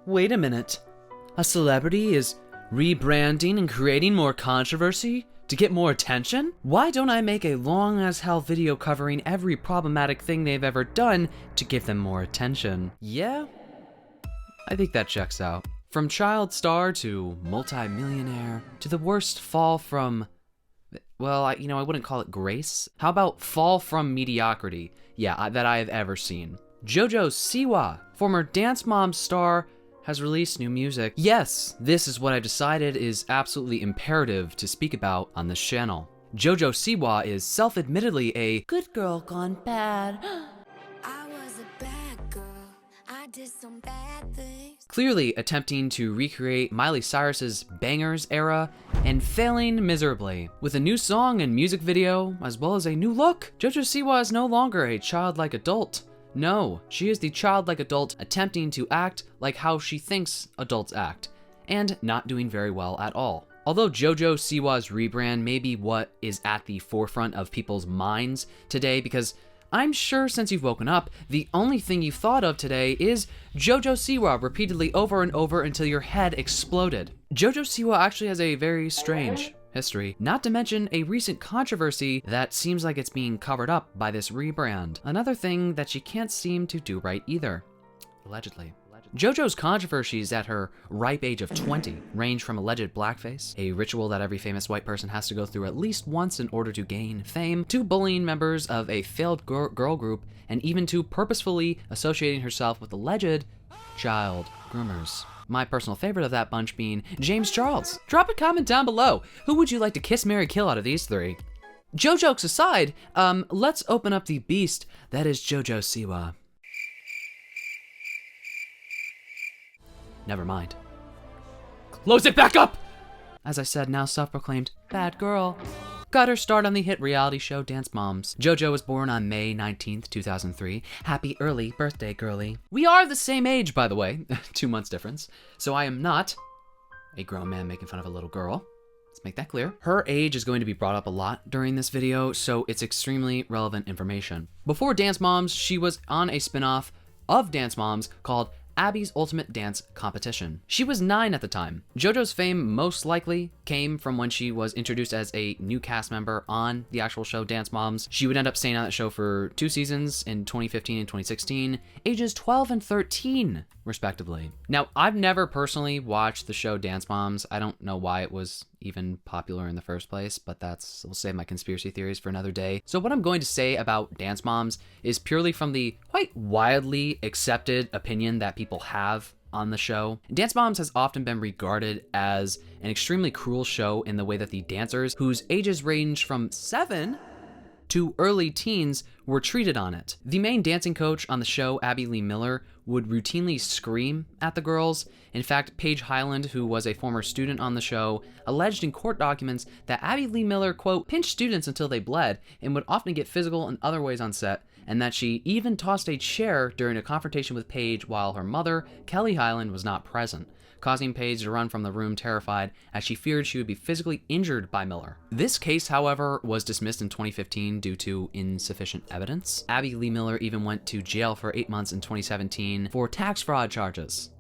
Wait a minute. A celebrity is rebranding and creating more controversy to get more attention? Why don't I make a long as hell video covering every problematic thing they've ever done to give them more attention? Yeah? I think that checks out. From child star to multi-millionaire to the worst fall from, well, I wouldn't call it grace. How about fall from mediocrity? Yeah, that I have ever seen. Jojo Siwa, former Dance Mom star, has released new music. Yes, this is what I've decided is absolutely imperative to speak about on this channel. Jojo Siwa is self-admittedly a good girl gone bad. I was a bad girl. I did some bad things. Clearly attempting to recreate Miley Cyrus's Bangers era and failing miserably. With a new song and music video, as well as a new look, Jojo Siwa is no longer a childlike adult. No, she is the childlike adult attempting to act like how she thinks adults act, and not doing very well at all. Although Jojo Siwa's rebrand may be what is at the forefront of people's minds today, because I'm sure since you've woken up, the only thing you've thought of today is Jojo Siwa repeatedly over and over until your head exploded. Jojo Siwa actually has a very strange history, not to mention a recent controversy that seems like it's being covered up by this rebrand. Another thing that she can't seem to do right either, allegedly. Jojo's controversies at her ripe age of 20 range from alleged blackface, a ritual that every famous white person has to go through at least once in order to gain fame, to bullying members of a failed girl group, and even to purposefully associating herself with alleged child groomers. My personal favorite of that bunch being James Charles. Drop a comment down below. Who would you like to kiss, marry, kill out of these three? Jokes aside, let's open up the beast that is Jojo Siwa. Never mind. Close it back up! As I said, now self-proclaimed bad girl. Got her start on the hit reality show Dance Moms. Jojo was born on May 19th, 2003. Happy early birthday, girly. We are the same age, by the way. 2 months difference. So I am not a grown man making fun of a little girl. Let's make that clear. Her age is going to be brought up a lot during this video, so it's extremely relevant information. Before Dance Moms, she was on a spin-off of Dance Moms called Abby's Ultimate Dance Competition. She was 9 at the time. JoJo's fame most likely came from when she was introduced as a new cast member on the actual show Dance Moms. She would end up staying on that show for 2 seasons in 2015 and 2016, ages 12 and 13, respectively. Now, I've never personally watched the show Dance Moms. I don't know why it was even popular in the first place, but we'll save my conspiracy theories for another day. So what I'm going to say about Dance Moms is purely from the quite widely accepted opinion that people have on the show. Dance Moms has often been regarded as an extremely cruel show in the way that the dancers, whose ages range from 7 to early teens, were treated on it. The main dancing coach on the show, Abby Lee Miller, would routinely scream at the girls. In fact, Paige Hyland, who was a former student on the show, alleged in court documents that Abby Lee Miller, quote, pinched students until they bled and would often get physical in other ways on set, and that she even tossed a chair during a confrontation with Paige while her mother, Kelly Hyland, was not present, causing Paige to run from the room terrified as she feared she would be physically injured by Miller. This case, however, was dismissed in 2015 due to insufficient evidence. Abby Lee Miller even went to jail for 8 months in 2017 for tax fraud charges.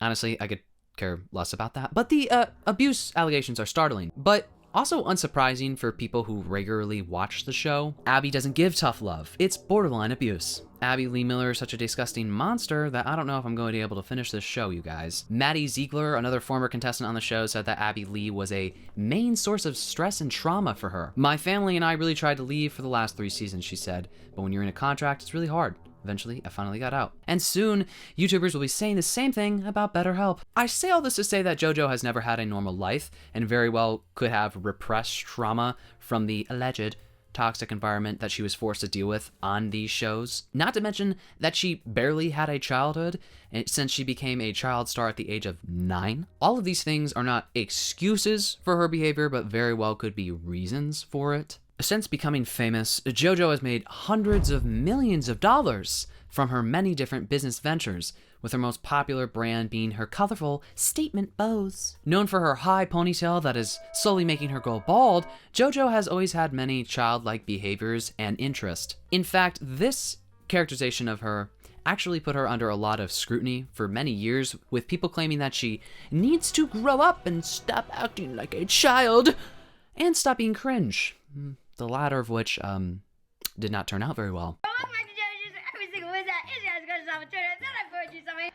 Honestly, I could care less about that, but the abuse allegations are startling, but also unsurprising for people who regularly watch the show. Abby doesn't give tough love. It's borderline abuse. Abby Lee Miller is such a disgusting monster that I don't know if I'm going to be able to finish this show, you guys. Maddie Ziegler, another former contestant on the show, said that Abby Lee was a main source of stress and trauma for her. My family and I really tried to leave for the last 3 seasons, she said, but when you're in a contract, it's really hard. Eventually, I finally got out. And soon, YouTubers will be saying the same thing about BetterHelp. I say all this to say that JoJo has never had a normal life and very well could have repressed trauma from the alleged toxic environment that she was forced to deal with on these shows. Not to mention that she barely had a childhood since she became a child star at the age of 9. All of these things are not excuses for her behavior, but very well could be reasons for it. Since becoming famous, JoJo has made hundreds of millions of dollars from her many different business ventures, with her most popular brand being her colorful statement bows. Known for her high ponytail that is slowly making her go bald, JoJo has always had many childlike behaviors and interest. In fact, this characterization of her actually put her under a lot of scrutiny for many years, with people claiming that she needs to grow up and stop acting like a child and stop being cringe. The latter of which did not turn out very well.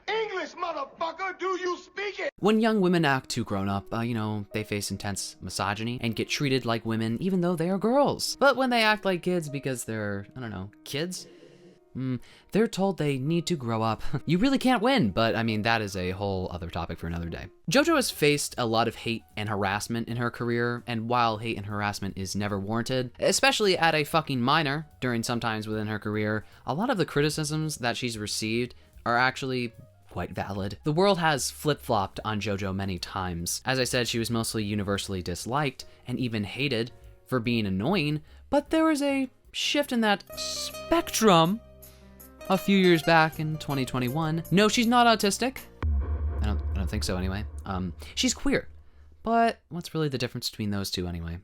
English, motherfucker, do you speak it? When young women act too grown up, they face intense misogyny and get treated like women even though they are girls. But when they act like kids because they're, kids, they're told they need to grow up. You really can't win, but that is a whole other topic for another day. Jojo has faced a lot of hate and harassment in her career, and while hate and harassment is never warranted, especially at a fucking minor during some times within her career, a lot of the criticisms that she's received are actually quite valid. The world has flip-flopped on Jojo many times. As I said, she was mostly universally disliked and even hated for being annoying, but there was a shift in that spectrum a few years back in 2021. No, she's not autistic. I don't think so anyway. She's queer. But what's really the difference between those two anyway?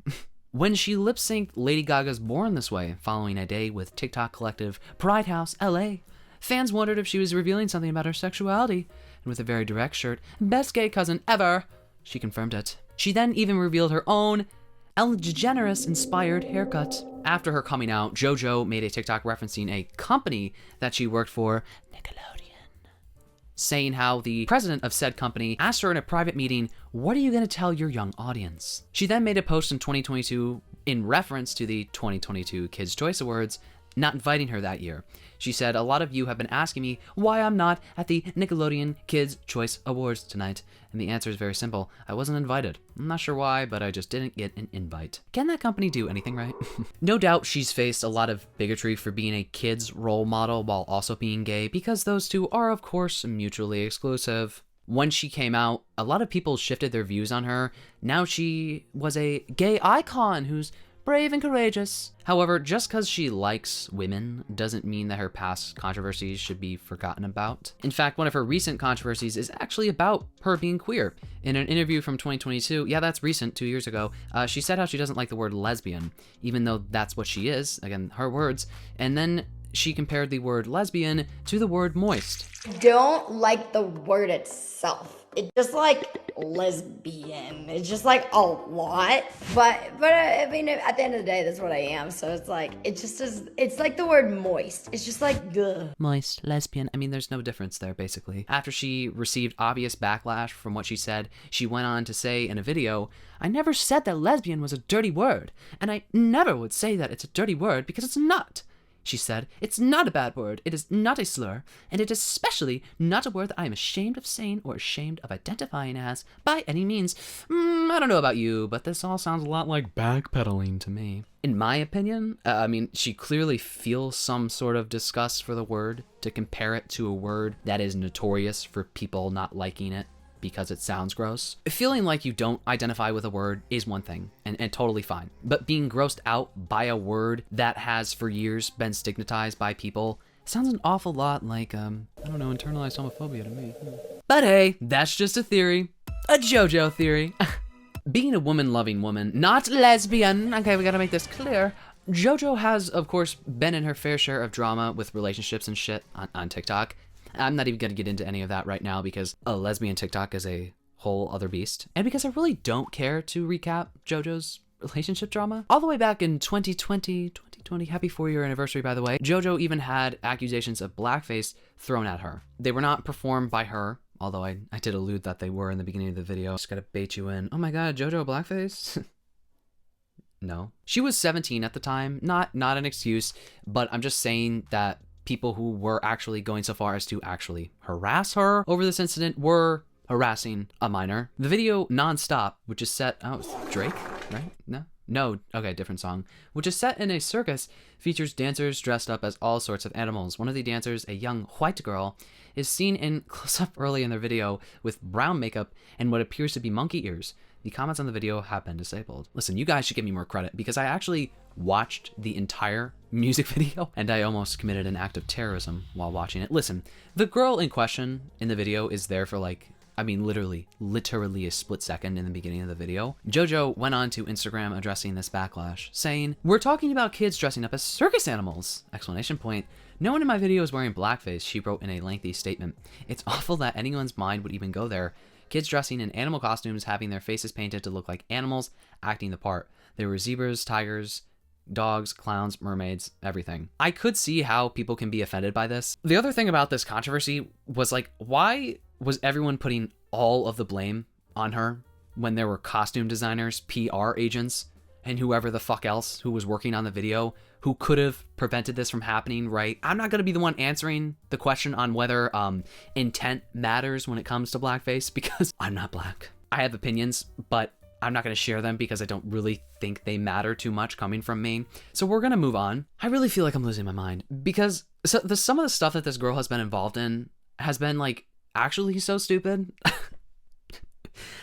When she lip-synced Lady Gaga's Born This Way following a day with TikTok collective Pride House LA, fans wondered if she was revealing something about her sexuality, and with a very direct shirt, "Best gay cousin ever," she confirmed it. She then even revealed her own Ellen DeGeneres-inspired haircut. After her coming out, Jojo made a TikTok referencing a company that she worked for, Nickelodeon, saying how the president of said company asked her in a private meeting, "What are you going to tell your young audience?" She then made a post in 2022 in reference to the 2022 Kids' Choice Awards, not inviting her that year. She said, "A lot of you have been asking me why I'm not at the Nickelodeon Kids' Choice Awards tonight. And the answer is very simple. I wasn't invited. I'm not sure why, but I just didn't get an invite." Can that company do anything right? No doubt she's faced a lot of bigotry for being a kid's role model while also being gay, because those two are, of course, mutually exclusive. When she came out, a lot of people shifted their views on her. Now she was a gay icon who's brave and courageous. However, just because she likes women doesn't mean that her past controversies should be forgotten about. In fact, one of her recent controversies is actually about her being queer. In an interview from 2022, yeah, that's recent, 2 years ago, she said how she doesn't like the word lesbian, even though that's what she is, again, her words, and then she compared the word lesbian to the word moist. Don't like the word itself. It's just like lesbian. It's just like a lot. But at the end of the day, that's what I am. So it's like, it's like the word moist. It's just like, ugh. Moist, lesbian. There's no difference there, basically. After she received obvious backlash from what she said, she went on to say in a video, "I never said that lesbian was a dirty word, and I never would say that it's a dirty word because it's not." She said, "It's not a bad word, it is not a slur, and it is especially not a word that I am ashamed of saying or ashamed of identifying as by any means. I don't know about you, but this all sounds a lot like backpedaling to me." In my opinion, she clearly feels some sort of disgust for the word to compare it to a word that is notorious for people not liking it because it sounds gross. Feeling like you don't identify with a word is one thing, and totally fine. But being grossed out by a word that has for years been stigmatized by people sounds an awful lot like, internalized homophobia to me. But hey, that's just a theory. A JoJo theory. Being a woman-loving woman, not lesbian, okay, we gotta make this clear, JoJo has, of course, been in her fair share of drama with relationships and shit on TikTok. I'm not even going to get into any of that right now because a lesbian TikTok is a whole other beast. And because I really don't care to recap JoJo's relationship drama. All the way back in 2020, happy 4-year anniversary, by the way, JoJo even had accusations of blackface thrown at her. They were not performed by her, although I did allude that they were in the beginning of the video. Just gotta bait you in. Oh my god, JoJo blackface? No. She was 17 at the time. Not an excuse, but I'm just saying that people who were actually going so far as to actually harass her over this incident were harassing a minor. The video Nonstop, which is set, Drake, right? No, okay, different song. Which is set in a circus, features dancers dressed up as all sorts of animals. One of the dancers, a young white girl, is seen in close-up early in their video with brown makeup and what appears to be monkey ears. The comments on the video have been disabled. Listen, you guys should give me more credit because I actually watched the entire music video and I almost committed an act of terrorism while watching it. Listen, the girl in question in the video is there for like I mean, literally a split second in the beginning of the video, Jojo went on to Instagram addressing this backlash, saying, "We're talking about kids dressing up as circus animals!" Exclamation point. "No one in my video is wearing blackface," she wrote in a lengthy statement. "It's awful that anyone's mind would even go there. Kids dressing in animal costumes, having their faces painted to look like animals, acting the part. There were zebras, tigers, dogs, clowns, mermaids, everything." I could see how people can be offended by this. The other thing about this controversy was like, why was everyone putting all of the blame on her when there were costume designers, PR agents, and whoever the fuck else who was working on the video who could have prevented this from happening, right? I'm not going to be the one answering the question on whether intent matters when it comes to blackface, because I'm not black. I have opinions, but I'm not going to share them because I don't really think they matter too much coming from me. So we're going to move on. I really feel like I'm losing my mind because some of the stuff that this girl has been involved in has been like actually so stupid.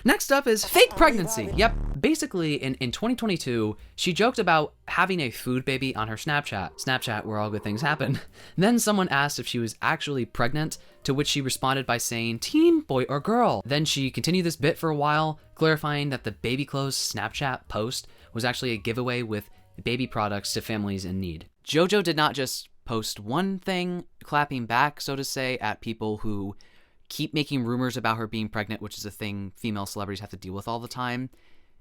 Next up is fake pregnancy. Yep. Basically, in 2022, she joked about having a food baby on her Snapchat, where all good things happen. Then someone asked if she was actually pregnant, to which she responded by saying, "Teen, boy or girl?" Then she continued this bit for a while, clarifying that the baby clothes Snapchat post was actually a giveaway with baby products to families in need. Jojo did not just post one thing, clapping back, so to say, at people who keep making rumors about her being pregnant, which is a thing female celebrities have to deal with all the time.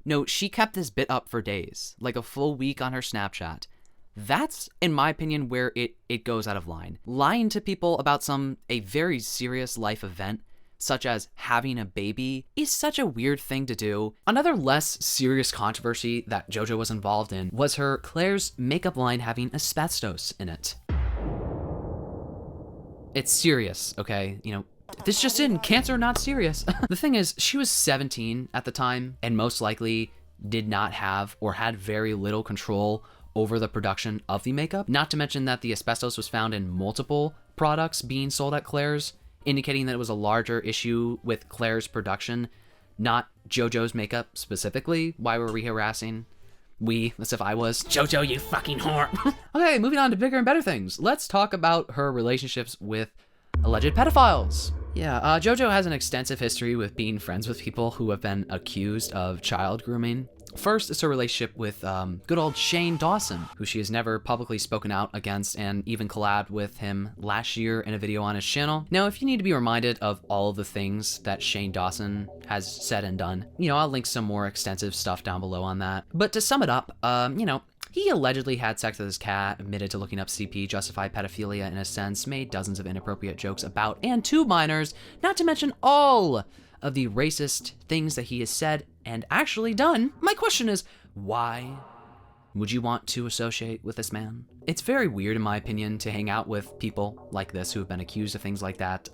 No, she kept this bit up for days, like a full week on her Snapchat. That's, in my opinion, where it goes out of line. Lying to people about a very serious life event, such as having a baby, is such a weird thing to do. Another less serious controversy that Jojo was involved in was her Claire's makeup line having asbestos in it. It's serious, okay? You know, this just in, cancer not serious. The thing is, she was 17 at the time and most likely did not have or had very little control over the production of the makeup. Not to mention that the asbestos was found in multiple products being sold at Claire's, indicating that it was a larger issue with Claire's production, not Jojo's makeup specifically. Why were we harassing? We, as if I was. Jojo, you fucking whore. Okay, moving on to bigger and better things. Let's talk about her relationships with alleged pedophiles. Yeah, Jojo has an extensive history with being friends with people who have been accused of child grooming. First is her relationship with good old Shane Dawson, who she has never publicly spoken out against and even collabed with him last year in a video on his channel. Now, if you need to be reminded of all of the things that Shane Dawson has said and done, you know, I'll link some more extensive stuff down below on that. But to sum it up, you know, he allegedly had sex with his cat, admitted to looking up CP, justified pedophilia in a sense, made dozens of inappropriate jokes about and to minors, not to mention all of the racist things that he has said and actually done. My question is, why would you want to associate with this man? It's very weird, in my opinion, to hang out with people like this who have been accused of things like that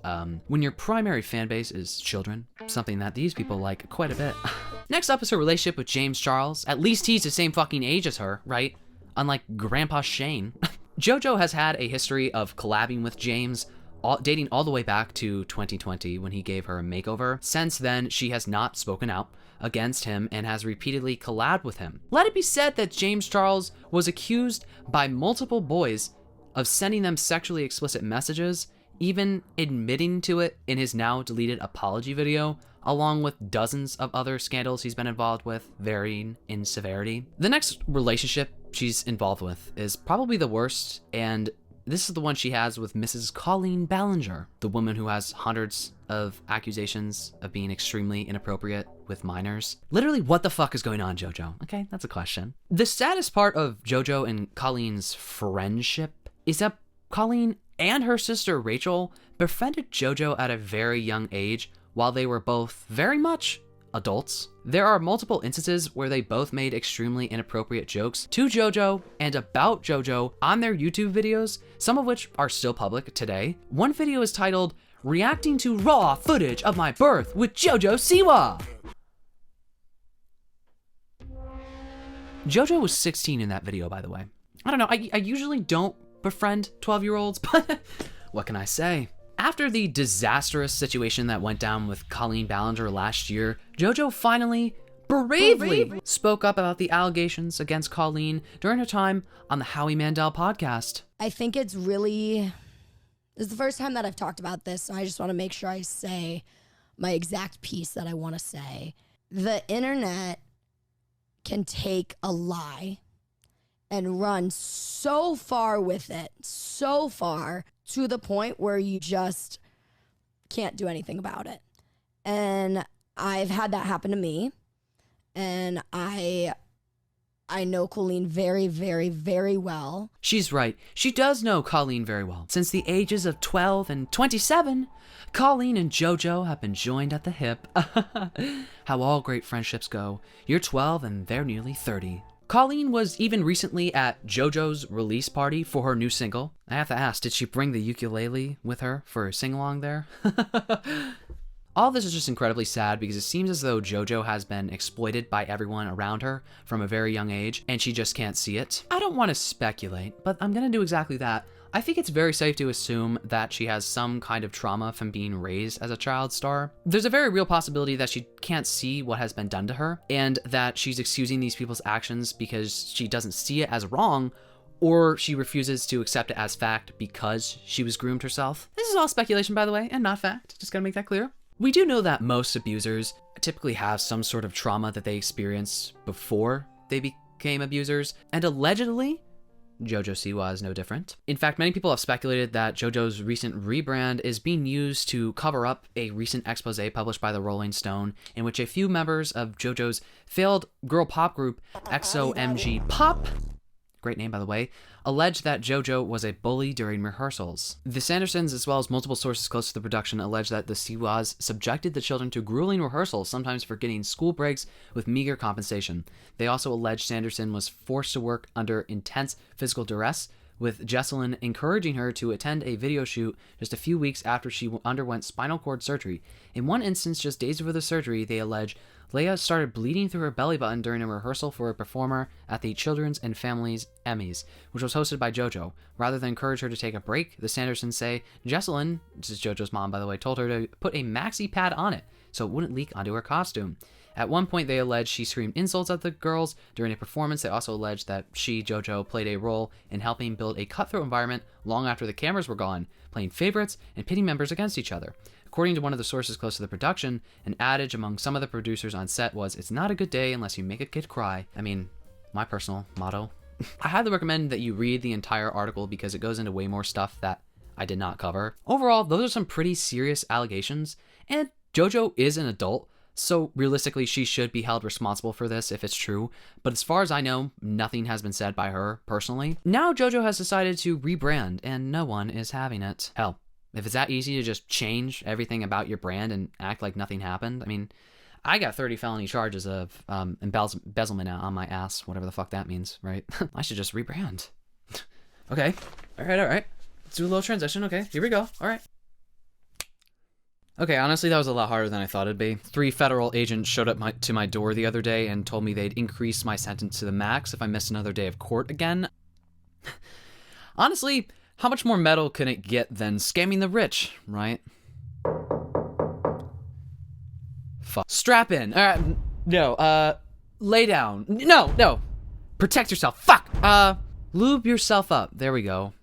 when your primary fan base is children, something that these people like quite a bit. Next up is her relationship with James Charles. At least he's the same fucking age as her, right? Unlike Grandpa Shane. Jojo has had a history of collabing with James, dating all the way back to 2020 when he gave her a makeover. Since then, she has not spoken out against him and has repeatedly collabed with him. Let it be said that James Charles was accused by multiple boys of sending them sexually explicit messages, even admitting to it in his now deleted apology video, along with dozens of other scandals he's been involved with, varying in severity. The next relationship she's involved with is probably the worst, and this is the one she has with Mrs. Colleen Ballinger, the woman who has hundreds of accusations of being extremely inappropriate with minors. Literally, what the fuck is going on, Jojo? Okay, that's a question. The saddest part of Jojo and Colleen's friendship is that Colleen and her sister Rachel befriended Jojo at a very young age while they were both very much adults. There are multiple instances where they both made extremely inappropriate jokes to Jojo and about Jojo on their YouTube videos, some of which are still public today. One video is titled, "Reacting to Raw Footage of My Birth with Jojo Siwa." Jojo was 16 in that video, by the way. I don't know, I usually don't befriend 12-year-olds, but what can I say? After the disastrous situation that went down with Colleen Ballinger last year, Jojo finally, bravely spoke up about the allegations against Colleen during her time on the Howie Mandel podcast. I think it's really, this is the first time that I've talked about this, so I just want to make sure I say my exact piece that I want to say. The internet can take a lie and run so far with it, so far to the point where you just can't do anything about it. And I've had that happen to me. And I know Colleen very, very, very well. She's right. She does know Colleen very well. Since the ages of 12 and 27, Colleen and Jojo have been joined at the hip. How all great friendships go. You're 12 and they're nearly 30. Colleen was even recently at Jojo's release party for her new single. I have to ask, did she bring the ukulele with her for a sing-along there? All this is just incredibly sad because it seems as though Jojo has been exploited by everyone around her from a very young age, and she just can't see it. I don't want to speculate, but I'm gonna do exactly that. I think it's very safe to assume that she has some kind of trauma from being raised as a child star. There's a very real possibility that she can't see what has been done to her, and that she's excusing these people's actions because she doesn't see it as wrong, or she refuses to accept it as fact because she was groomed herself. This is all speculation, by the way, and not fact. Just gotta make that clear. We do know that most abusers typically have some sort of trauma that they experienced before they became abusers, and allegedly, Jojo Siwa is no different. In fact, many people have speculated that Jojo's recent rebrand is being used to cover up a recent expose published by the Rolling Stone, in which a few members of Jojo's failed girl pop group XOMG Pop, great name by the way, alleged that Jojo was a bully during rehearsals. The Sandersons, as well as multiple sources close to the production, allege that the Siwas subjected the children to grueling rehearsals, sometimes forgetting school breaks with meager compensation. They also allege Sanderson was forced to work under intense physical duress, with Jesselyn encouraging her to attend a video shoot just a few weeks after she underwent spinal cord surgery. In one instance, just days before the surgery, they allege Leia started bleeding through her belly button during a rehearsal for a performer at the Children's and Families Emmys, which was hosted by Jojo. Rather than encourage her to take a break, the Sandersons say Jesselyn, this is Jojo's mom by the way, told her to put a maxi pad on it so it wouldn't leak onto her costume. At one point, they allege she screamed insults at the girls during a performance. They also allege that she, Jojo, played a role in helping build a cutthroat environment long after the cameras were gone, playing favorites and pitting members against each other. According to one of the sources close to the production, an adage among some of the producers on set was, "It's not a good day unless you make a kid cry." I mean, my personal motto. I highly recommend that you read the entire article because it goes into way more stuff that I did not cover. Overall, those are some pretty serious allegations, and Jojo is an adult, so realistically she should be held responsible for this if it's true, but as far as I know, nothing has been said by her personally. Now Jojo has decided to rebrand, and no one is having it. Hell, if it's that easy to just change everything about your brand and act like nothing happened, I mean, I got 30 felony charges of embezzlement on my ass, whatever the fuck that means, right? I should just rebrand. Okay, all right. Let's do a little transition. Okay, here we go. All right. Okay, honestly, that was a lot harder than I thought it'd be. 3 federal agents showed up to my door the other day and told me they'd increase my sentence to the max if I missed another day of court again. Honestly, how much more metal can it get than scamming the rich, right? Fuck. Strap in. No, lay down. No. Protect yourself. Fuck. Lube yourself up. There we go.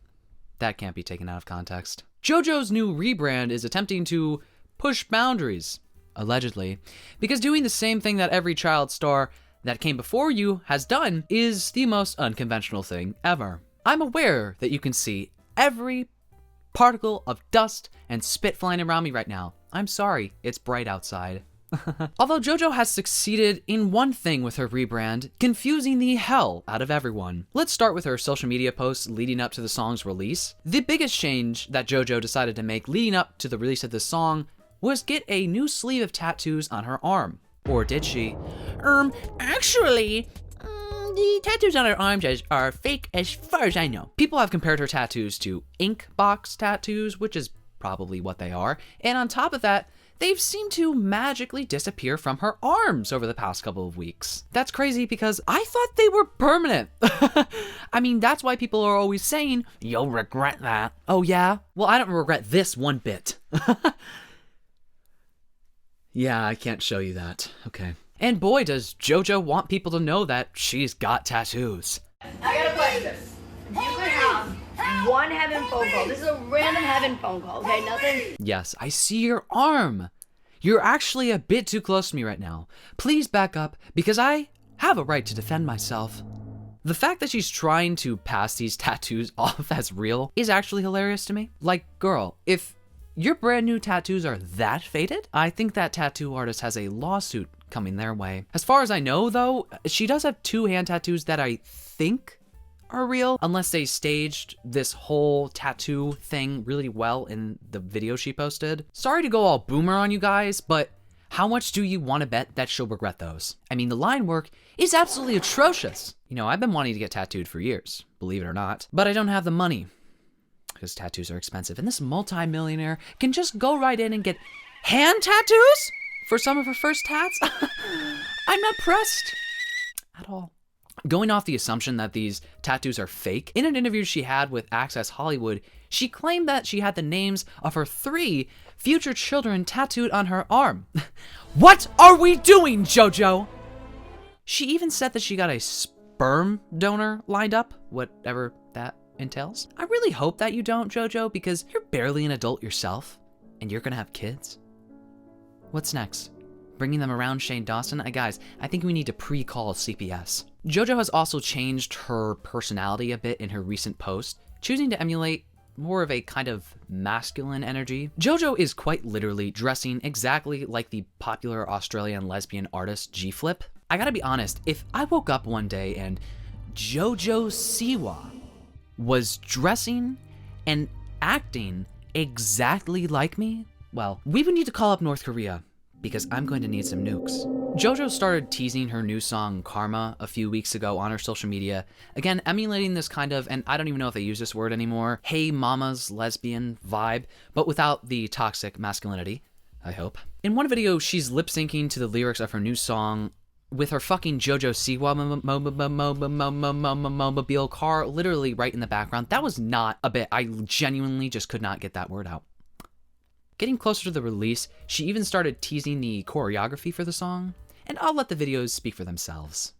That can't be taken out of context. Jojo's new rebrand is attempting to push boundaries, allegedly, because doing the same thing that every child star that came before you has done is the most unconventional thing ever. I'm aware that you can see every particle of dust and spit flying around me right now. I'm sorry, it's bright outside. Although Jojo has succeeded in one thing with her rebrand, confusing the hell out of everyone. Let's start with her social media posts leading up to the song's release. The biggest change that Jojo decided to make leading up to the release of this song was get a new sleeve of tattoos on her arm. Or did she? Actually, the tattoos on her arms are fake as far as I know. People have compared her tattoos to ink box tattoos, which is probably what they are. And on top of that, they've seemed to magically disappear from her arms over the past couple of weeks. That's crazy because I thought they were permanent. I mean, that's why people are always saying, "You'll regret that." Oh yeah? Well, I don't regret this one bit. Yeah, I can't show you that. Okay. And boy, does Jojo want people to know that she's got tattoos. I got a question. You could have one heaven phone call. This is a random heaven phone call, okay? Nothing. Yes, I see your arm. You're actually a bit too close to me right now. Please back up, because I have a right to defend myself. The fact that she's trying to pass these tattoos off as real is actually hilarious to me. Like, girl, if your brand new tattoos are that faded, I think that tattoo artist has a lawsuit coming their way. As far as I know, though, she does have 2 hand tattoos that I think are real, unless they staged this whole tattoo thing really well in the video she posted. Sorry to go all boomer on you guys, but how much do you want to bet that she'll regret those? I mean, the line work is absolutely atrocious. You know, I've been wanting to get tattooed for years, believe it or not, but I don't have the money because tattoos are expensive, and this multi-millionaire can just go right in and get hand tattoos for some of her first tats? I'm not pressed at all. Going off the assumption that these tattoos are fake, in an interview she had with Access Hollywood, she claimed that she had the names of her 3 future children tattooed on her arm. What are we doing, Jojo? She even said that she got a sperm donor lined up, whatever that entails. I really hope that you don't, Jojo, because you're barely an adult yourself, and you're gonna have kids. What's next? Bringing them around Shane Dawson? Guys, I think we need to pre-call CPS. Jojo has also changed her personality a bit in her recent post, choosing to emulate more of a kind of masculine energy. Jojo is quite literally dressing exactly like the popular Australian lesbian artist G-Flip. I gotta be honest, if I woke up one day and Jojo Siwa was dressing and acting exactly like me, well, we would need to call up North Korea, because I'm going to need some nukes. Jojo started teasing her new song Karma a few weeks ago on her social media, again emulating this kind of, and I don't even know if they use this word anymore, hey mama's lesbian vibe, but without the toxic masculinity, I hope. In one video, she's lip syncing to the lyrics of her new song with her fucking Jojo Siwa mobile car literally right in the background. That was not a bit. I genuinely just could not get that word out. Getting closer to the release, she even started teasing the choreography for the song, and I'll let the videos speak for themselves.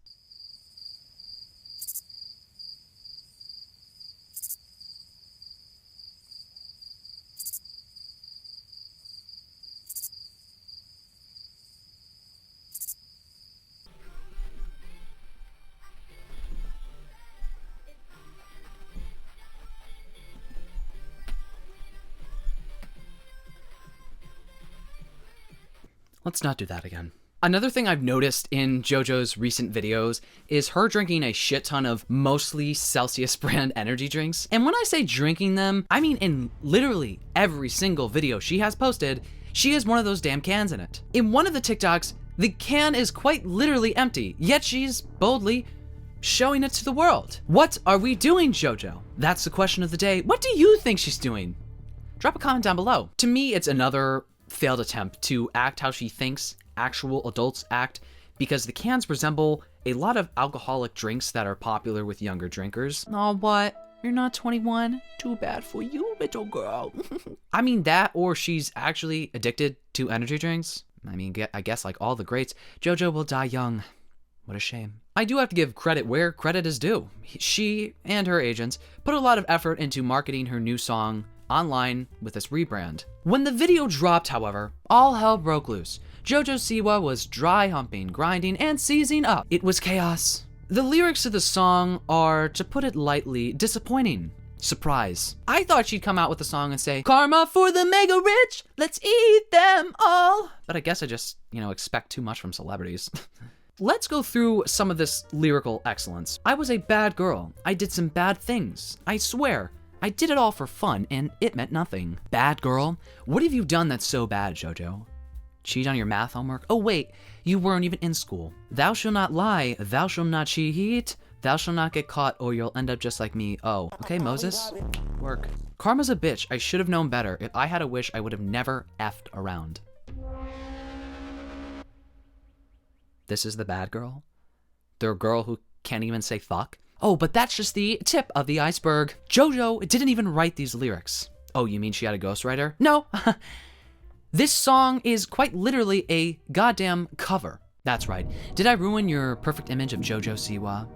Let's not do that again. Another thing I've noticed in JoJo's recent videos is her drinking a shit ton of mostly Celsius brand energy drinks. And when I say drinking them, I mean in literally every single video she has posted, she has one of those damn cans in it. In one of the TikToks, the can is quite literally empty, yet she's boldly showing it to the world. What are we doing, JoJo? That's the question of the day. What do you think she's doing? Drop a comment down below. To me, it's another failed attempt to act how she thinks actual adults act, because the cans resemble a lot of alcoholic drinks that are popular with younger drinkers. Oh, what? You're not 21? Too bad for you, little girl. I mean that, or she's actually addicted to energy drinks. I mean, I guess like all the greats, JoJo will die young. What a shame. I do have to give credit where credit is due. She and her agents put a lot of effort into marketing her new song online with this rebrand. When the video dropped, however, all hell broke loose. Jojo Siwa was dry humping, grinding, and seizing up. It was chaos. The lyrics of the song are, to put it lightly, disappointing. Surprise. I thought she'd come out with a song and say, "Karma for the mega rich, let's eat them all." But I guess I just, expect too much from celebrities. Let's go through some of this lyrical excellence. I was a bad girl. I did some bad things. I swear. I did it all for fun, and it meant nothing. Bad girl? What have you done that's so bad, Jojo? Cheat on your math homework? Oh wait, you weren't even in school. Thou shalt not lie, thou shalt not cheat, thou shalt not get caught or you'll end up just like me. Oh, okay, Moses. Work. Karma's a bitch. I should have known better. If I had a wish, I would have never effed around. This is the bad girl? The girl who can't even say fuck? Oh, but that's just the tip of the iceberg. Jojo didn't even write these lyrics. Oh, you mean she had a ghostwriter? No. This song is quite literally a goddamn cover. That's right. Did I ruin your perfect image of Jojo Siwa?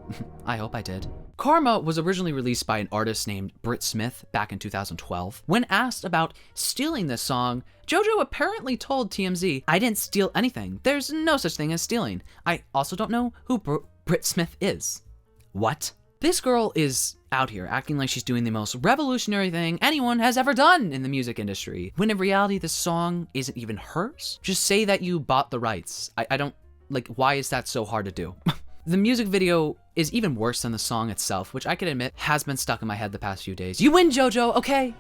I hope I did. Karma was originally released by an artist named Britt Smith back in 2012. When asked about stealing this song, Jojo apparently told TMZ, "I didn't steal anything. There's no such thing as stealing. I also don't know who Britt Smith is." What? This girl is out here acting like she's doing the most revolutionary thing anyone has ever done in the music industry, when in reality this song isn't even hers. Just say that you bought the rights. I don't, like, why is that so hard to do? The music video is even worse than the song itself, which I can admit has been stuck in my head the past few days. You win, Jojo, okay?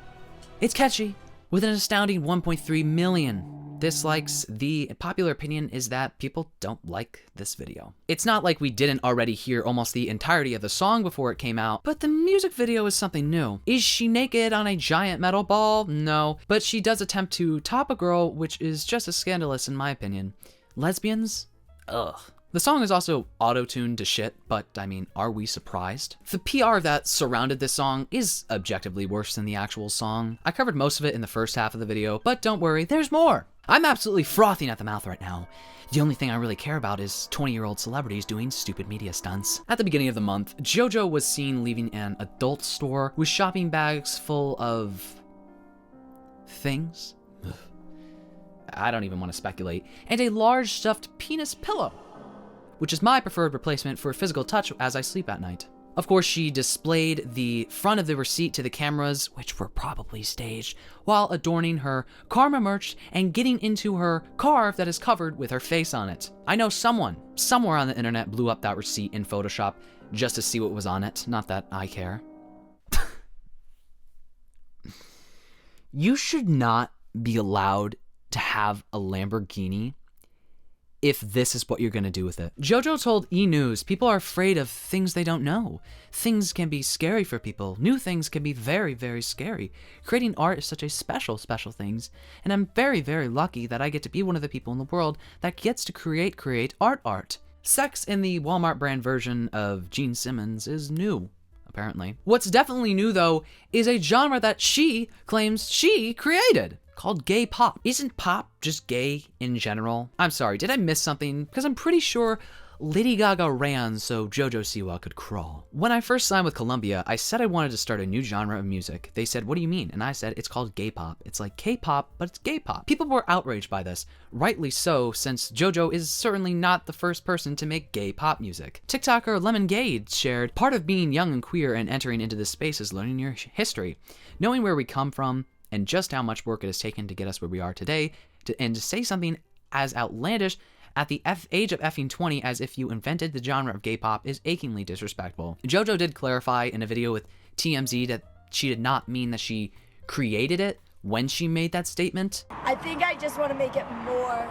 It's catchy. With an astounding 1.3 million dislikes, the popular opinion is that people don't like this video. It's not like we didn't already hear almost the entirety of the song before it came out, but the music video is something new. Is she naked on a giant metal ball? No, but she does attempt to top a girl, which is just as scandalous in my opinion. Lesbians? Ugh. The song is also auto-tuned to shit, but I mean, are we surprised? The PR that surrounded this song is objectively worse than the actual song. I covered most of it in the first half of the video, but don't worry, there's more. I'm absolutely frothing at the mouth right now. The only thing I really care about is 20-year-old celebrities doing stupid media stunts. At the beginning of the month, Jojo was seen leaving an adult store with shopping bags full of things. Ugh. I don't even want to speculate. And a large stuffed penis pillow, which is my preferred replacement for physical touch as I sleep at night. Of course, she displayed the front of the receipt to the cameras, which were probably staged, while adorning her Karma merch and getting into her car that is covered with her face on it. I know someone, somewhere on the internet, blew up that receipt in Photoshop just to see what was on it. Not that I care. You should not be allowed to have a Lamborghini if this is what you're gonna do with it. Jojo told E! News, people are afraid of things they don't know. Things can be scary for people. New things can be very, very scary. Creating art is such a special, special thing, and I'm very, very lucky that I get to be one of the people in the world that gets to create art. Sex in the Walmart brand version of Gene Simmons is new, apparently. What's definitely new, though, is a genre that she claims she created, called gay pop. Isn't pop just gay in general? I'm sorry, did I miss something? Because I'm pretty sure Lady Gaga ran so Jojo Siwa could crawl. When I first signed with Columbia, I said I wanted to start a new genre of music. They said, what do you mean? And I said, it's called gay pop. It's like K-pop, but it's gay pop. People were outraged by this, rightly so, since Jojo is certainly not the first person to make gay pop music. TikToker Lemon Gade shared, part of being young and queer and entering into this space is learning your history, knowing where we come from, and just how much work it has taken to get us where we are today, and to say something as outlandish at the age of effing 20 as if you invented the genre of gay pop is achingly disrespectful. Jojo did clarify in a video with TMZ that she did not mean that she created it when she made that statement. I think I just want to make it more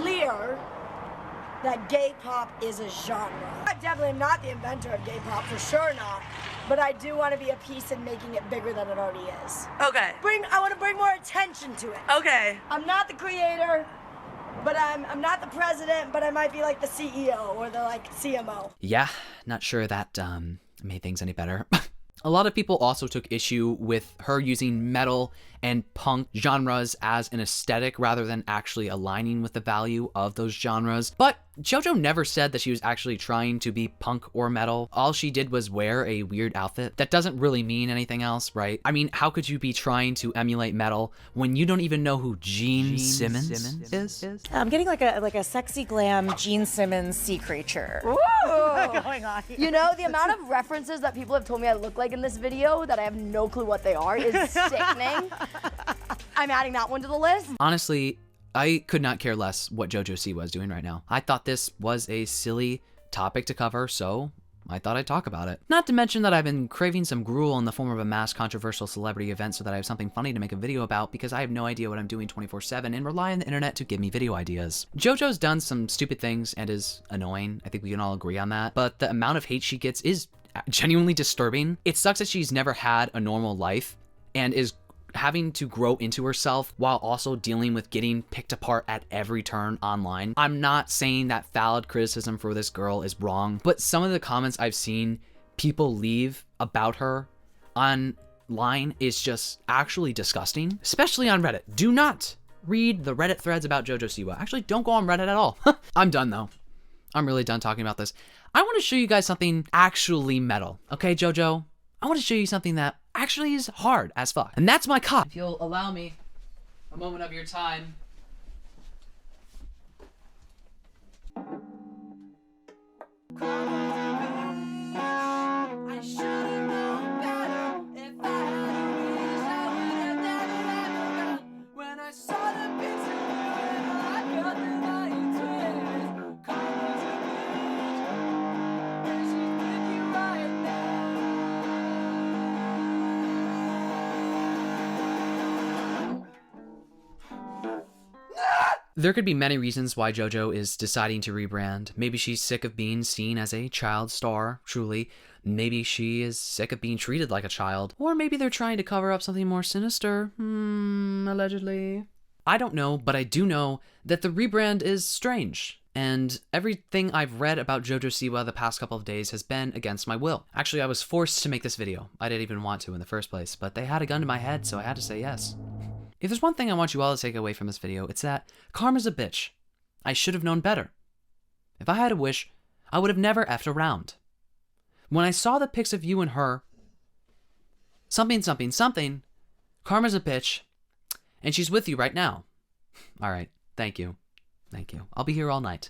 clear that gay pop is a genre. I definitely am not the inventor of gay pop, for sure not. But I do want to be a piece in making it bigger than it already is. Okay. I want to bring more attention to it. Okay. I'm not the creator, but I'm not the president, but I might be like the CEO or the CMO. Yeah, not sure that made things any better. A lot of people also took issue with her using metal and punk genres as an aesthetic rather than actually aligning with the value of those genres. But Jojo never said that she was actually trying to be punk or metal. All she did was wear a weird outfit. That doesn't really mean anything else, right? I mean, how could you be trying to emulate metal when you don't even know who Gene Simmons is? I'm getting like a sexy glam Gene Simmons sea creature. Ooh. Going on here. You know, the amount of references that people have told me I look like in this video that I have no clue what they are is sickening. I'm adding that one to the list. Honestly, I could not care less what Jojo Siwa is doing right now. I thought this was a silly topic to cover, so I thought I'd talk about it. Not to mention that I've been craving some gruel in the form of a mass controversial celebrity event so that I have something funny to make a video about because I have no idea what I'm doing 24/7 and rely on the internet to give me video ideas. Jojo's done some stupid things and is annoying. I think we can all agree on that. But the amount of hate she gets is genuinely disturbing. It sucks that she's never had a normal life and is having to grow into herself while also dealing with getting picked apart at every turn online. I'm not saying that valid criticism for this girl is wrong, but some of the comments I've seen people leave about her online is just actually disgusting, especially on Reddit. Do not read the Reddit threads about Jojo Siwa. Actually, don't go on Reddit at all. I'm done though. I'm really done talking about this. I want to show you guys something actually metal. Okay, Jojo? I want to show you something that actually is hard as fuck. And that's my cock. If you'll allow me a moment of your time. There could be many reasons why JoJo is deciding to rebrand. Maybe she's sick of being seen as a child star, truly. Maybe she is sick of being treated like a child. Or maybe they're trying to cover up something more sinister. Allegedly. I don't know, but I do know that the rebrand is strange. And everything I've read about Jojo Siwa the past couple of days has been against my will. Actually, I was forced to make this video. I didn't even want to in the first place, but they had a gun to my head, so I had to say yes. If there's one thing I want you all to take away from this video, it's that Karma's a bitch. I should have known better. If I had a wish, I would have never effed around. When I saw the pics of you and her, something, Karma's a bitch, and she's with you right now. Alright, thank you. Thank you. I'll be here all night.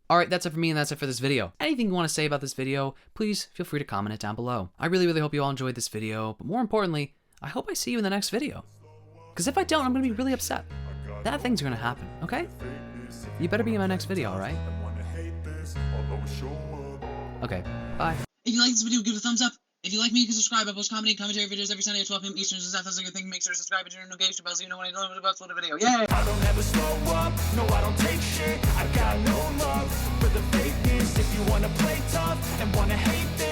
Alright, that's it for me and that's it for this video. Anything you want to say about this video, please feel free to comment it down below. I really hope you all enjoyed this video, but more importantly, I hope I see you in the next video. Because if I don't, I'm going to be really upset. Bad things are going to happen, okay? You better be in my next video, alright? Okay, bye. If you like this video, give it a thumbs up. If you like me, you can subscribe. I post comedy and commentary videos every Sunday at 12 p.m. Eastern. So if that's a good thing, make sure to subscribe and turn on notification bells so you know when I upload a video. Yay! I don't ever slow up, no I don't take shit. I got no love for the fakeness. If you wanna play tough and wanna hate this,